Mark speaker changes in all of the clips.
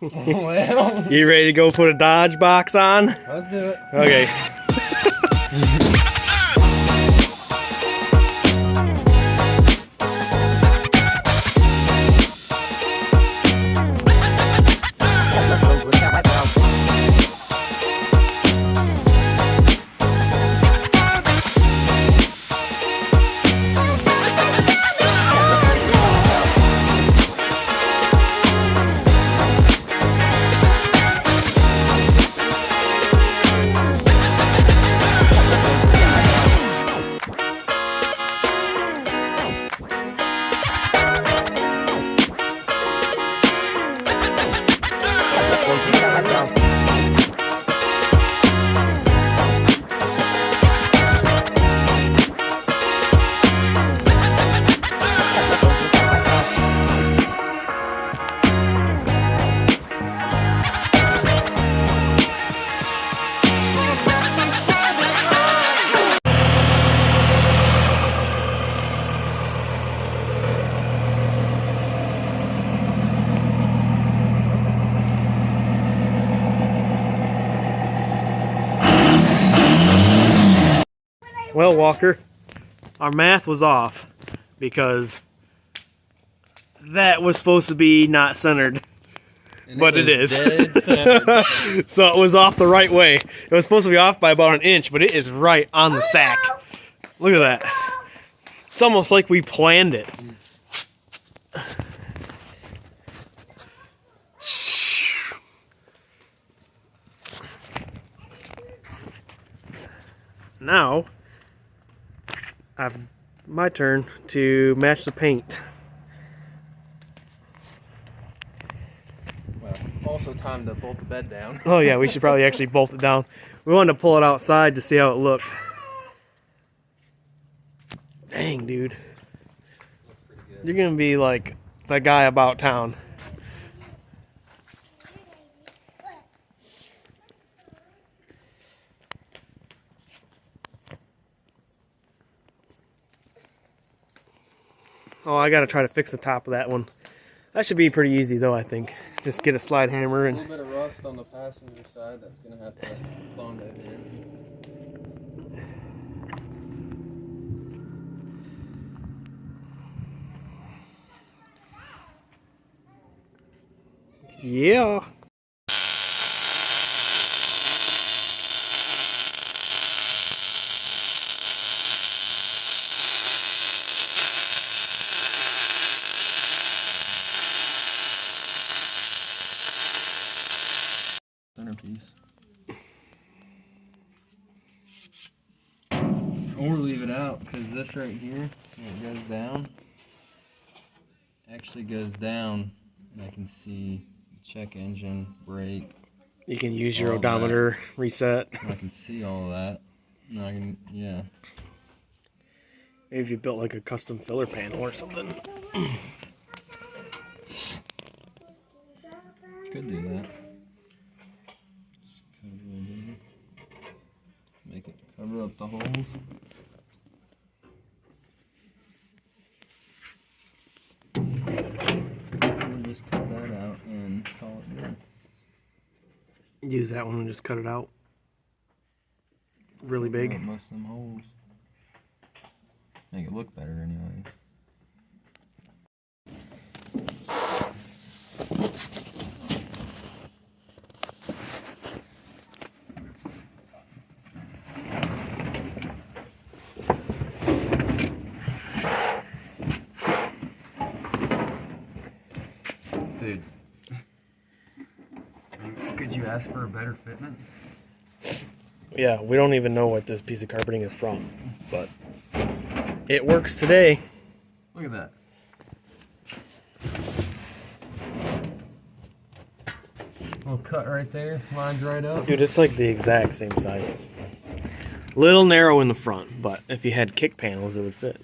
Speaker 1: Well,
Speaker 2: You ready to go put a Dodge box on?
Speaker 1: let's do it.
Speaker 2: Okay. Well, Walker, our math was off because that was supposed to be not centered, but it is. So it was off the right way. It was supposed to be off by about an inch, but it is right on the sack. Look at that. It's almost like we planned it. Now, my turn to match the paint.
Speaker 1: Well, also time to bolt the bed down.
Speaker 2: Oh yeah, we should probably actually bolt it down. We wanted to pull it outside to see how it looked. Dang, dude.
Speaker 1: Looks pretty good.
Speaker 2: You're gonna be like the guy about town. Oh, I gotta try to fix the top of that one. That should be pretty easy though, I think. Just get a slide hammer
Speaker 1: A
Speaker 2: and...
Speaker 1: little bit of rust on the passenger side that's going to have to clone it in.
Speaker 2: Yeah.
Speaker 1: Centerpiece. Or leave it out, because this right here, when it goes down, actually goes down, and I can see check engine, brake.
Speaker 2: You can use your
Speaker 1: All
Speaker 2: odometer reset.
Speaker 1: I can see all of that. And I can, yeah.
Speaker 2: Maybe if you built like a custom filler panel or something.
Speaker 1: Could do that. Just cover it in. Make it cover up the holes. We'll just cut that out and call it good.
Speaker 2: Use that one and just cut it out. Really
Speaker 1: Cover
Speaker 2: big.
Speaker 1: up most of them holes. Make it look better anyway. Dude, could you ask for a better fitment?
Speaker 2: Yeah, we don't even know what this piece of carpeting is from, but it works today.
Speaker 1: Look at that. Little cut right there, lines right up.
Speaker 2: Dude, it's like the exact same size. Little narrow in the front, but if you had kick panels, it would fit.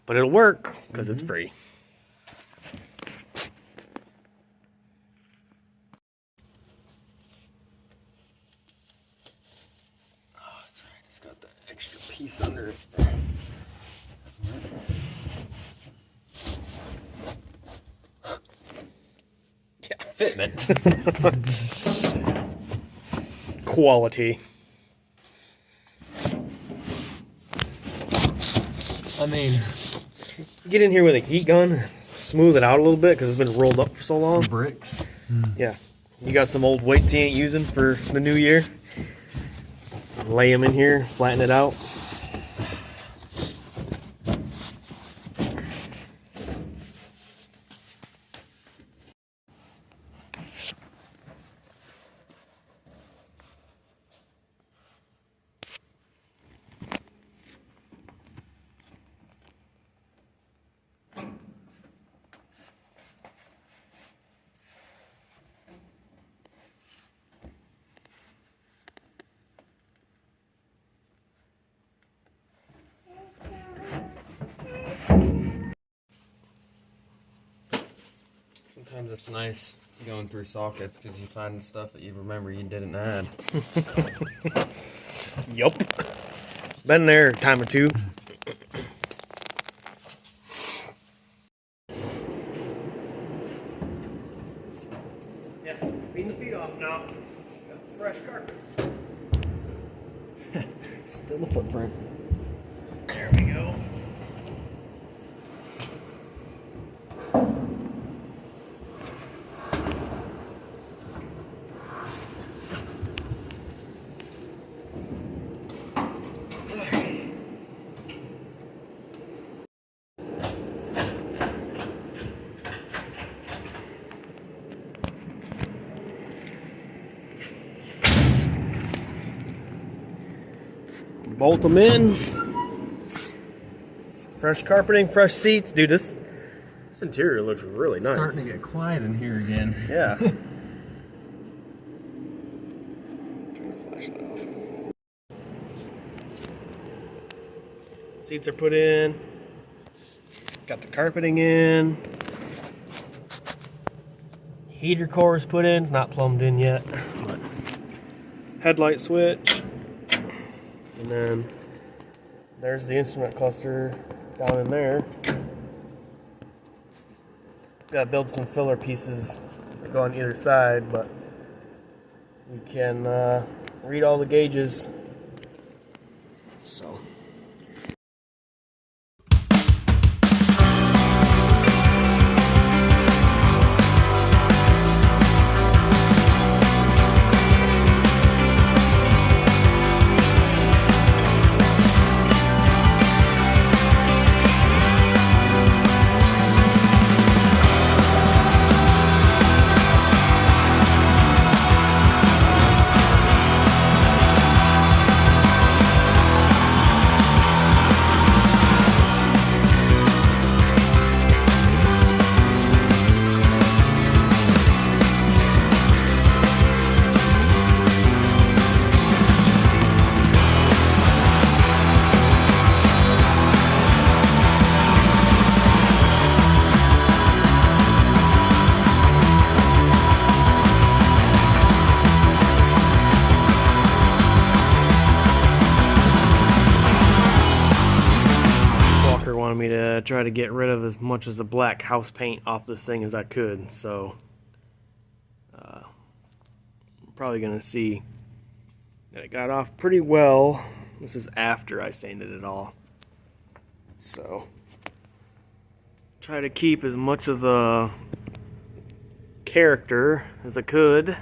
Speaker 2: But it'll work, because it's free. Oh, that's right. It's got the extra piece under it. Yeah,
Speaker 1: fitment.
Speaker 2: Quality.
Speaker 1: I mean,
Speaker 2: Get in here with a heat gun, smooth it out a little bit because it's been rolled up for so long.
Speaker 1: some bricks.
Speaker 2: Yeah. You got some old weights you ain't using for the new year? Lay them in here, flatten it out.
Speaker 1: Sometimes it's nice going through sockets because you find stuff that you remember you didn't add.
Speaker 2: Yup. Been there a time or two. Yeah, clean the feet off now. Got fresh carpet.
Speaker 1: Still the footprint.
Speaker 2: There we go. Bolt them in. Fresh carpeting, fresh seats. Dude, this interior looks really nice.
Speaker 1: Starting to get quiet in here again.
Speaker 2: Yeah. Turn the flashlight off. Seats are put in. Got the carpeting in. Heater core is put in. It's not plumbed in yet. But headlight switch. And then there's the instrument cluster down in there. Got to build some filler pieces that go on either side, but you can read all the gauges. So. Wanted me to try to get rid of as much of the black house paint off this thing as I could, so I'm probably gonna see that it got off pretty well. This is after I sanded it all, so try to keep as much of the character as I could.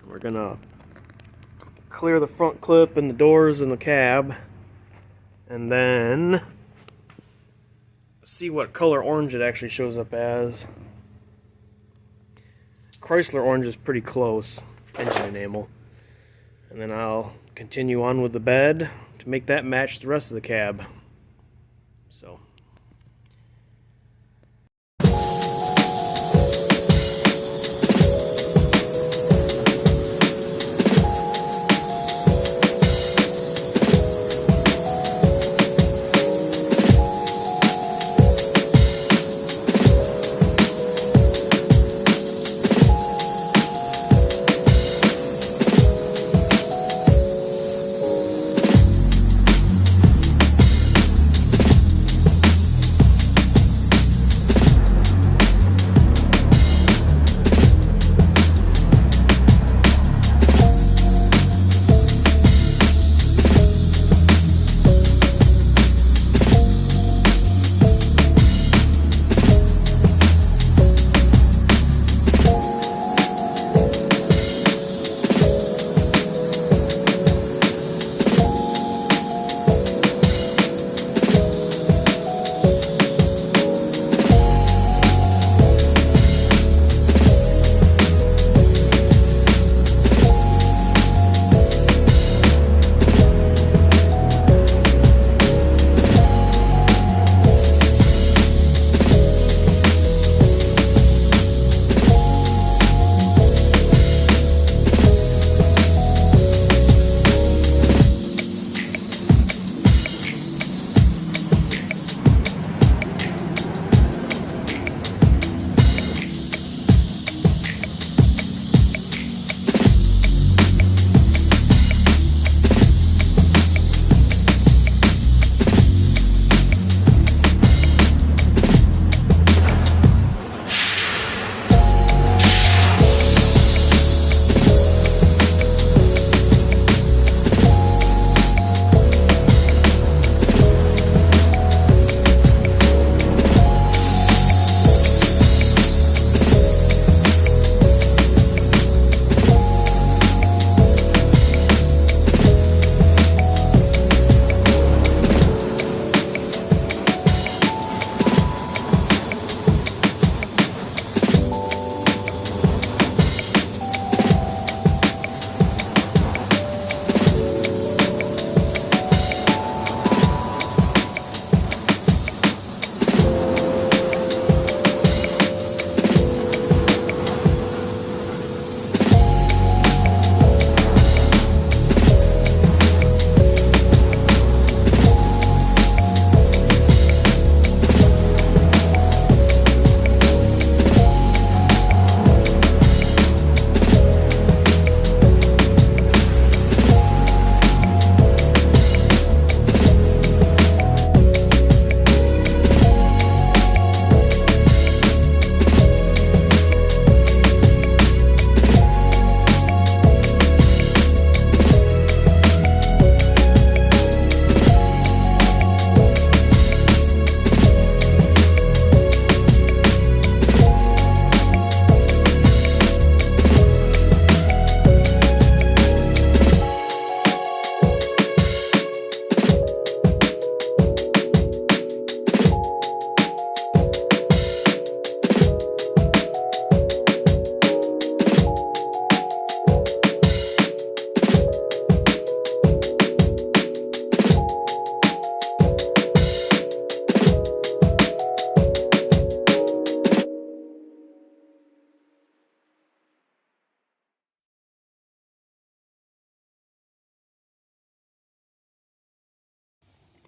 Speaker 2: We're gonna clear the front clip and the doors and the cab, and then see what color orange it actually shows up as. Chrysler orange is pretty close, engine enamel. And then I'll continue on with the bed to make that match the rest of the cab. So.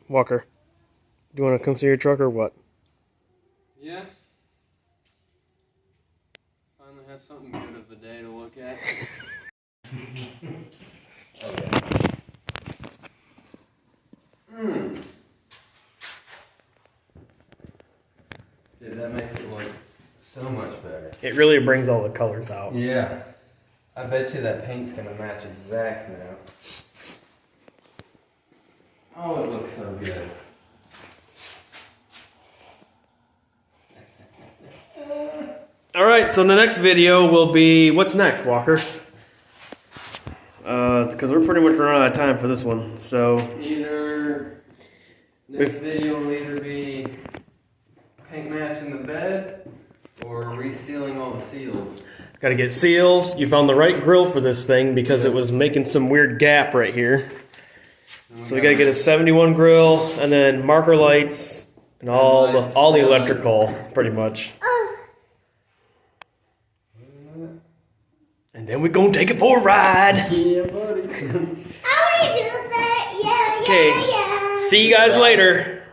Speaker 2: Walker, do you want to come see your truck or what?
Speaker 1: Yeah. Finally have something good of the day to look at. Dude, that makes it look so much better.
Speaker 2: It really brings all the colors out.
Speaker 1: Yeah. I bet you that paint's gonna match exact now. Oh, it looks so good.
Speaker 2: Alright, so the next video will be, what's next, Walker? Because we're pretty much running out of time for this one, so...
Speaker 1: Next video will either be paint matching the bed, or resealing all the seals.
Speaker 2: Gotta get seals. You found the right grill for this thing because it was making some weird gap right here. So we gotta get a 71 grill, and then marker lights, and all the electrical, pretty much. And then we're gonna take it for a ride.
Speaker 1: Yeah, buddy.
Speaker 3: I want to do that. Yeah.
Speaker 2: Okay. See you guys later.